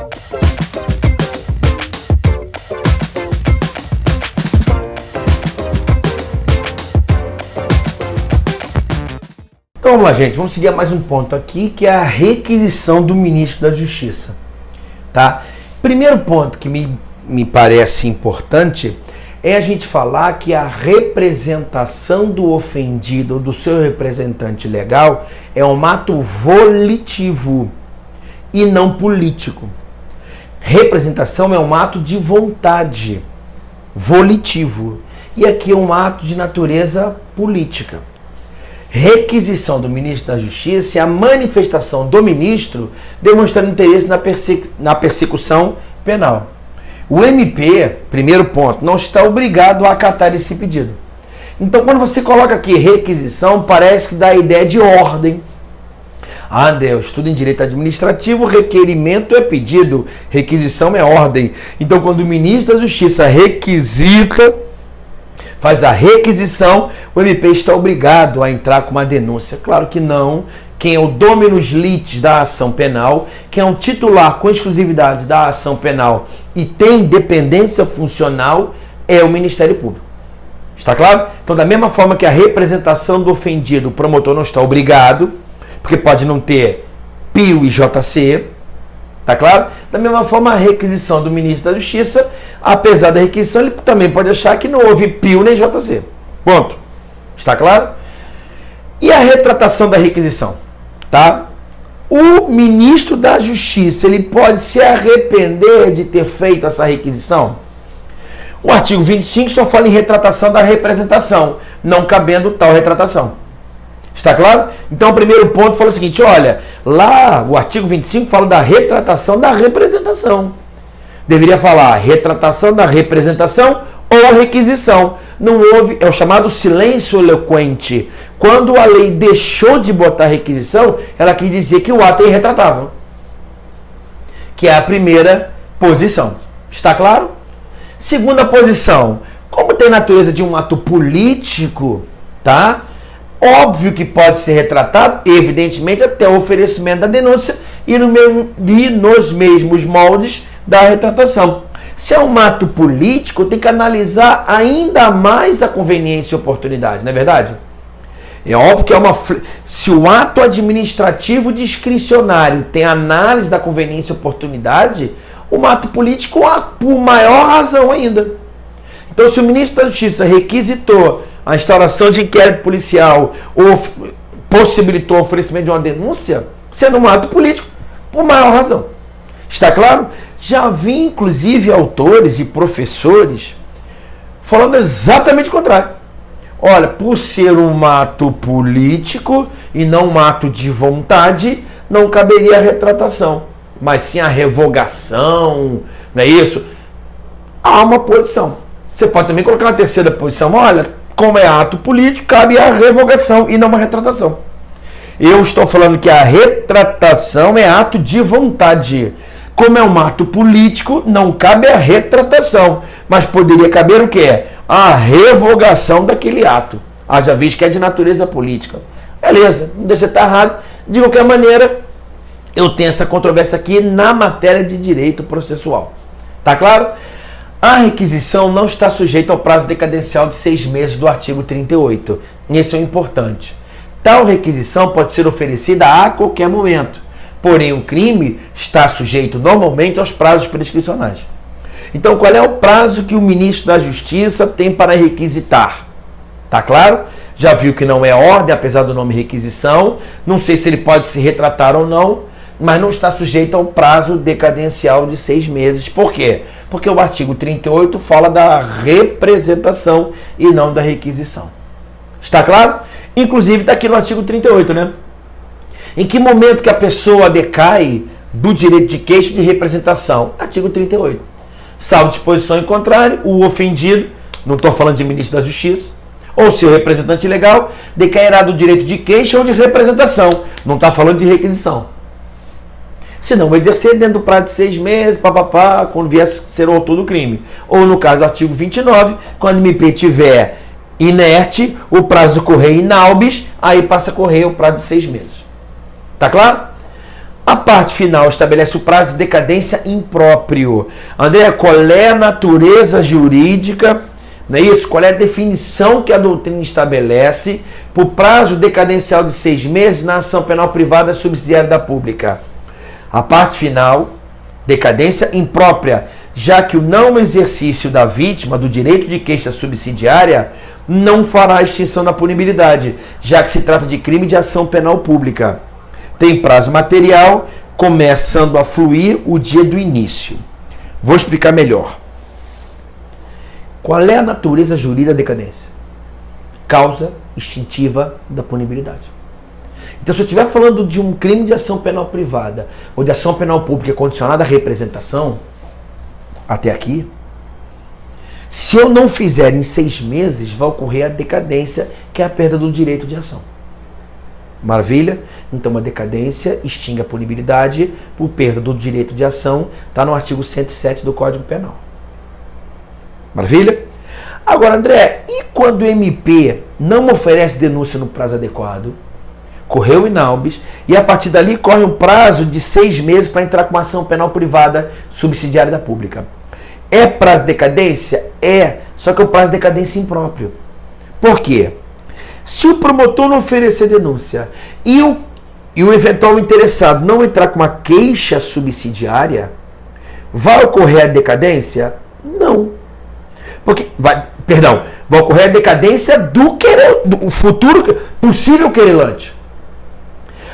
Então vamos lá, gente, vamos seguir a mais um ponto aqui, que é a requisição do ministro da Justiça, tá? Primeiro ponto que me parece importante é a gente falar que a representação do ofendido ou do seu representante legal é um ato volitivo e não político. Representação é um ato de vontade, volitivo, e aqui é um ato de natureza política. Requisição do ministro da Justiça é a manifestação do ministro demonstrando interesse na persecução penal. O MP, primeiro ponto, não está obrigado a acatar esse pedido. Então, quando você coloca aqui requisição, parece que dá a ideia de ordem. Ah, Deus, estudo em direito administrativo, requerimento é pedido, requisição é ordem. Então, quando o ministro da Justiça requisita, faz a requisição, o MP está obrigado a entrar com uma denúncia. Claro que não. Quem é o dominus litis da ação penal, quem é um titular com exclusividade da ação penal e tem independência funcional é o Ministério Público. Está claro? Então, da mesma forma que a representação do ofendido, o promotor não está obrigado, porque pode não ter PIO e JC, tá claro? Da mesma forma, a requisição do ministro da Justiça, apesar da requisição, ele também pode achar que não houve PIO nem JC. Ponto. Está claro? E a retratação da requisição? Tá? O ministro da Justiça, ele pode se arrepender de ter feito essa requisição? O artigo 25 só fala em retratação da representação, não cabendo tal retratação. Está claro? Então, o primeiro ponto fala o seguinte, olha, lá o artigo 25 fala da retratação da representação. Deveria falar retratação da representação ou requisição. Não houve, é o chamado silêncio eloquente. Quando a lei deixou de botar requisição, ela quis dizer que o ato é irretratável. Que é a primeira posição. Está claro? Segunda posição, como tem natureza de um ato político, tá? Óbvio que pode ser retratado, evidentemente, até o oferecimento da denúncia e nos mesmos moldes da retratação. Se é um ato político, tem que analisar ainda mais a conveniência e oportunidade, não é verdade? É óbvio que se o ato administrativo discricionário tem análise da conveniência e oportunidade, o ato político por maior razão ainda. Então, se o ministro da Justiça requisitou a instauração de inquérito policial ou possibilitou o oferecimento de uma denúncia, sendo um ato político, por maior razão. Está claro? Já vi, inclusive, autores e professores falando exatamente o contrário. Olha, por ser um ato político e não um ato de vontade, não caberia a retratação, mas sim a revogação, não é isso? Há uma posição. Você pode também colocar uma terceira posição, olha, como é ato político, cabe a revogação e não uma retratação. Eu estou falando que a retratação é ato de vontade. Como é um ato político, não cabe a retratação, mas poderia caber o quê? A revogação daquele ato. Haja visto que é de natureza política. Beleza, não deixa estar errado. De qualquer maneira, eu tenho essa controvérsia aqui na matéria de direito processual. Tá claro? A requisição não está sujeita ao prazo decadencial de 6 meses do artigo 38. Isso é importante. Tal requisição pode ser oferecida a qualquer momento. Porém, o crime está sujeito normalmente aos prazos prescricionais. Então, qual é o prazo que o ministro da Justiça tem para requisitar? Tá claro? Já viu que não é ordem, apesar do nome requisição. Não sei se ele pode se retratar ou não, mas não está sujeito ao prazo decadencial de 6 meses. Por quê? Porque o artigo 38 fala da representação e não da requisição. Está claro? Inclusive está aqui no artigo 38, né? Em que momento que a pessoa decai do direito de queixa de representação? Artigo 38. Salvo disposição em contrário, o ofendido, não estou falando de ministro da Justiça, ou seu representante legal, decairá do direito de queixa ou de representação. Não está falando de requisição. Se não, vai exercer dentro do prazo de 6 meses, papapá, quando vier ser o autor do crime. Ou no caso do artigo 29, quando o MP tiver inerte, o prazo correr in albis, aí passa a correr o prazo de 6 meses. Tá claro? A parte final estabelece o prazo de decadência impróprio. André, qual é a natureza jurídica, não é isso? Qual é a definição que a doutrina estabelece para o prazo decadencial de 6 meses na ação penal privada subsidiária da pública? A parte final, decadência imprópria, já que o não exercício da vítima do direito de queixa subsidiária não fará extinção da punibilidade, já que se trata de crime de ação penal pública. Tem prazo material, começando a fluir o dia do início. Vou explicar melhor. Qual é a natureza jurídica da decadência? Causa extintiva da punibilidade. Então, se eu estiver falando de um crime de ação penal privada ou de ação penal pública condicionada à representação, até aqui, se eu não fizer em 6 meses, vai ocorrer a decadência, que é a perda do direito de ação. Maravilha? Então, a decadência extingue a punibilidade por perda do direito de ação, está no artigo 107 do Código Penal. Maravilha? Agora, André, e quando o MP não oferece denúncia no prazo adequado, correu in albis, e a partir dali corre um prazo de 6 meses para entrar com uma ação penal privada subsidiária da pública? É prazo de decadência? É, só que é um prazo de decadência impróprio. Por quê? Se o promotor não oferecer denúncia e o eventual interessado não entrar com uma queixa subsidiária, vai ocorrer a decadência? Não. Porque vai ocorrer a decadência do futuro possível querelante.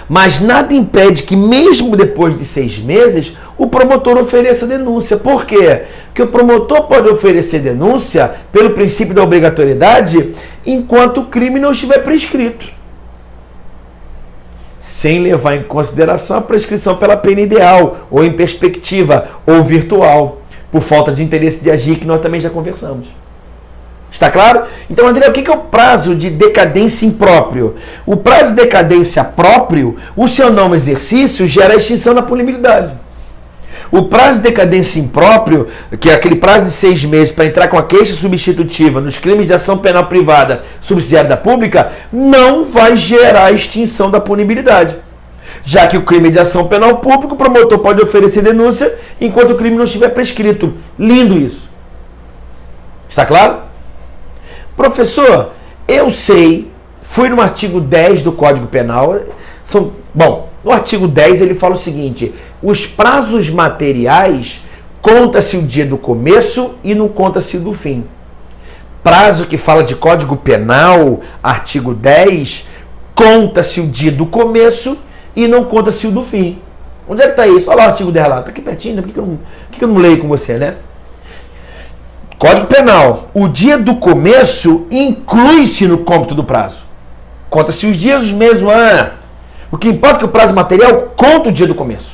Mas nada impede que, mesmo depois de 6 meses, o promotor ofereça denúncia. Por quê? Porque o promotor pode oferecer denúncia pelo princípio da obrigatoriedade enquanto o crime não estiver prescrito, sem levar em consideração a prescrição pela pena ideal, ou em perspectiva, ou virtual, por falta de interesse de agir, que nós também já conversamos. Está claro? Então, André, o que é o prazo de decadência impróprio? O prazo de decadência próprio, o seu não exercício, gera a extinção da punibilidade. O prazo de decadência impróprio, que é aquele prazo de 6 meses para entrar com a queixa substitutiva nos crimes de ação penal privada subsidiária da pública, não vai gerar a extinção da punibilidade. Já que o crime de ação penal pública, o promotor pode oferecer denúncia enquanto o crime não estiver prescrito. Lindo isso. Está claro? Professor, eu sei, fui no artigo 10 do Código Penal, no artigo 10 ele fala o seguinte: os prazos materiais, conta-se o dia do começo e não conta-se o do fim. Prazo que fala de Código Penal, artigo 10, conta-se o dia do começo e não conta-se o do fim. Onde é que está isso? Olha lá o artigo 10 lá, está aqui pertinho, né? Por que eu não leio com você, né? Código Penal, o dia do começo inclui-se no cômputo do prazo. Conta-se os dias, os meses, o ano. O que importa é que o prazo material conta o dia do começo.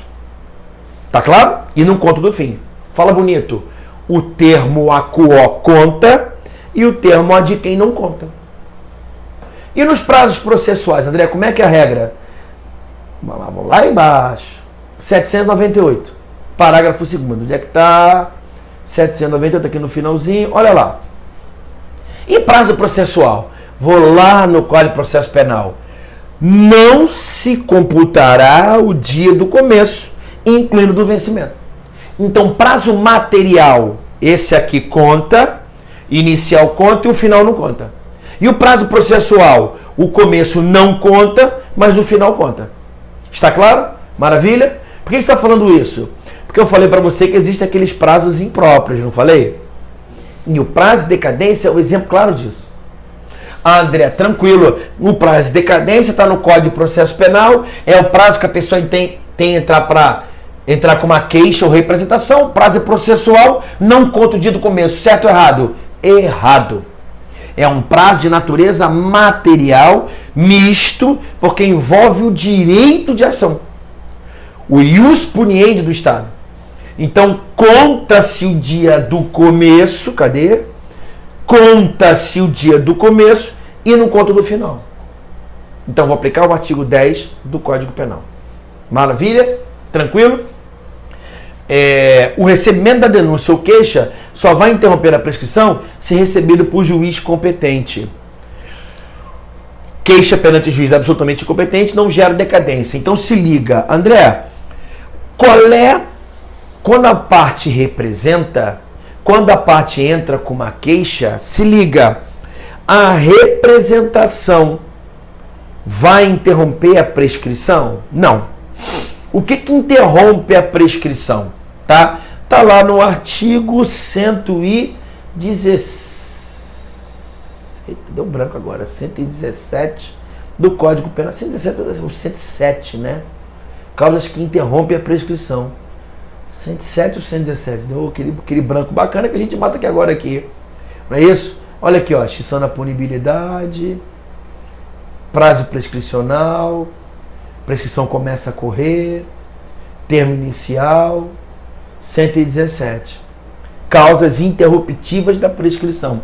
Tá claro? E não conta o do fim. Fala bonito. O termo acuó conta e o termo a de quem não conta. E nos prazos processuais, André, como é que é a regra? Vamos lá embaixo. 798. Parágrafo 2º. Onde é que está? 798 aqui no finalzinho, olha lá. E prazo processual? Vou lá no Código de Processo Penal. Não se computará o dia do começo, incluindo do vencimento. Então, prazo material, esse aqui conta, inicial conta e o final não conta. E o prazo processual, o começo não conta, mas o final conta. Está claro? Maravilha? Por que está falando isso? Porque eu falei para você que existem aqueles prazos impróprios, não falei? E o prazo de decadência é um exemplo claro disso. André, tranquilo, o prazo de decadência está no Código de Processo Penal, é o prazo que a pessoa tem entrar com uma queixa ou representação, o prazo é processual, não conta o dia do começo, certo ou errado? Errado. É um prazo de natureza material, misto, porque envolve o direito de ação. O ius puniendi do Estado. Então, conta-se o dia do começo, cadê? Conta-se o dia do começo e não conta do final. Então, vou aplicar o artigo 10 do Código Penal. Maravilha? Tranquilo? O recebimento da denúncia ou queixa só vai interromper a prescrição se recebido por juiz competente. Queixa perante juiz absolutamente incompetente não gera decadência. Então, se liga. André, Qual é, quando a parte representa, quando a parte entra com uma queixa, se liga, a representação vai interromper a prescrição? Não. O que interrompe a prescrição? Tá lá no artigo 117. Deu branco agora. 117 do Código Penal. 117 ou 107, né? Causas que interrompem a prescrição. 107 ou 117? Deu aquele branco bacana que a gente mata aqui agora aqui. Não é isso? Olha aqui, ó. Extinção da punibilidade. Prazo prescricional. Prescrição começa a correr. Termo inicial. 117. Causas interruptivas da prescrição.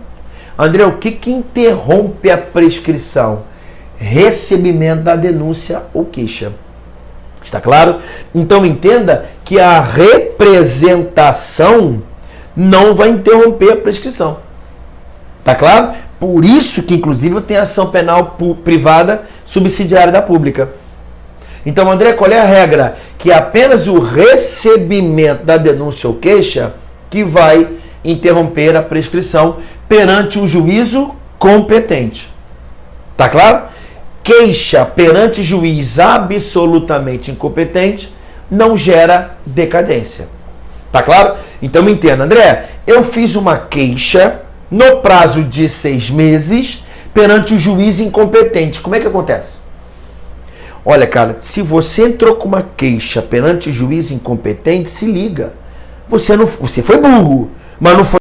André, o que interrompe a prescrição? Recebimento da denúncia ou queixa. Está claro? Então entenda que a representação não vai interromper a prescrição. Está claro? Por isso que inclusive tem ação penal privada subsidiária da pública. Então, André, qual é a regra? Que é apenas o recebimento da denúncia ou queixa que vai interromper a prescrição perante o juízo competente. Tá claro? Queixa perante juiz absolutamente incompetente não gera decadência. Tá claro? Então me entenda, André, eu fiz uma queixa no prazo de 6 meses perante o juiz incompetente. Como é que acontece? Olha, cara, se você entrou com uma queixa perante o juiz incompetente, se liga. Você foi burro, mas não foi